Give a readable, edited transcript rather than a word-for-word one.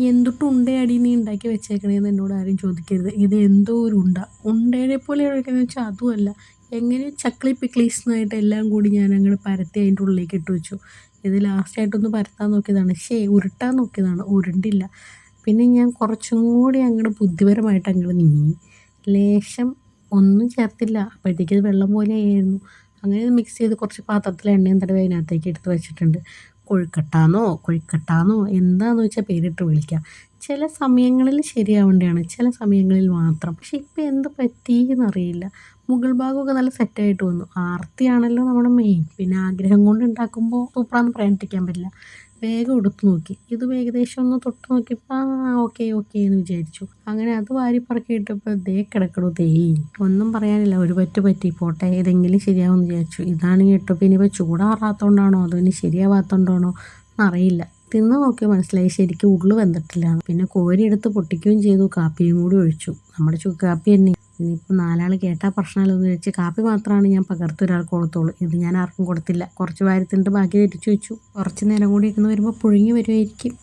എന്തുട്ട് ഉണ്ടയാടി നീ ഉണ്ടാക്കി വെച്ചേക്കണേന്ന് എന്നോട് ആരും ചോദിക്കരുത്. ഇത് എന്തോ ഒരു ഉണ്ട. ഉണ്ടേനെ പോലെ കഴിക്കുന്നത് വെച്ചാൽ അതുമല്ല. എങ്ങനെ ചക്ലി പിക്ലീസ്ന്നായിട്ട് എല്ലാം കൂടി ഞാൻ അങ്ങോട്ട് പരത്തി അതിൻ്റെ ഉള്ളിലേക്ക് ഇട്ട് വെച്ചു. ഇത് ലാസ്റ്റായിട്ടൊന്ന് പരത്താൻ നോക്കിയതാണ്. ഉരുട്ടാൻ നോക്കിയതാണ്. ഉരുണ്ടില്ല. പിന്നെ ഞാൻ കുറച്ചും കൂടി അങ്ങോട്ട് ബുദ്ധിപരമായിട്ട് അങ്ങോട്ട് നീങ്ങി. ലേശം ഒന്നും ചേർത്തില്ല. അപ്പോഴത്തേക്ക് ഇത് വെള്ളം പോലെ ആയിരുന്നു. അങ്ങനെ മിക്സ് ചെയ്ത് കുറച്ച് പാത്രത്തിൽ എണ്ണയും തടവി അതിനകത്തേക്ക് എടുത്ത് വെച്ചിട്ടുണ്ട്. കൊഴുക്കട്ടാന്നോ എന്താന്ന് വെച്ചാൽ പേരിട്ട് വിളിക്കാം. ചില സമയങ്ങളിൽ ശരിയാവേണ്ടതാണ്, ചില സമയങ്ങളിൽ മാത്രം. പക്ഷെ ഇപ്പം എന്ത് പറ്റിയെന്നറിയില്ല. മുകൾ ഭാഗമൊക്കെ നല്ല സെറ്റായിട്ട് വന്നു. ആർത്തിയാണല്ലോ നമ്മുടെ മെയിൻ. പിന്നെ ആഗ്രഹം കൊണ്ട് ഉണ്ടാക്കുമ്പോൾ സൂപ്പറാന്ന് പറയാണ്ടിരിക്കാൻ പറ്റില്ല. വേഗം എടുത്ത് നോക്കി. ഇതും ഏകദേശം ഒന്ന് തൊട്ട് നോക്കിയപ്പോൾ ഓക്കെ ഓക്കെ എന്ന് വിചാരിച്ചു. അങ്ങനെ അത് വാരി പറക്കി ഇട്ടപ്പോൾ ദേ കിടക്കണു ഒന്നും പറയാനില്ല. ഒരു പറ്റി പോട്ടെ, ഏതെങ്കിലും ശരിയാവുമെന്ന് വിചാരിച്ചു. ഇതാണെങ്കിൽ ഇട്ടപ്പോൾ ഇനിയിപ്പോൾ ചൂടാറാത്തതുകൊണ്ടാണോ അതോ ഇനി ശരിയാവാത്തതുകൊണ്ടാണോ എന്നറിയില്ല. തിന്ന് നോക്കി മനസ്സിലായി ശരിക്കും ഉള്ളു വെന്തിട്ടില്ല. പിന്നെ കോരിയെടുത്ത് പൊട്ടിക്കുകയും ചെയ്തു. കാപ്പിയും കൂടി ഒഴിച്ചു. നമ്മുടെ ചുക്ക് കാപ്പി തന്നെ. ഇനിയിപ്പോൾ നാലാൾ കേട്ടാൽ പ്രശ്നമല്ലോ എന്ന് വെച്ച് കാപ്പി മാത്രമാണ് ഞാൻ പകർത്തി ഒരാൾക്ക് കൊടുത്തോളൂ. ഇത് ഞാൻ ആർക്കും കൊടുത്തില്ല. കുറച്ച് വാരി തിന്നിട്ട് ബാക്കി തിരിച്ചു വെച്ചു. കുറച്ച് നേരം കൂടി ഇരുന്ന് വരുമ്പോൾ പുഴുങ്ങി വരുമായിരിക്കും.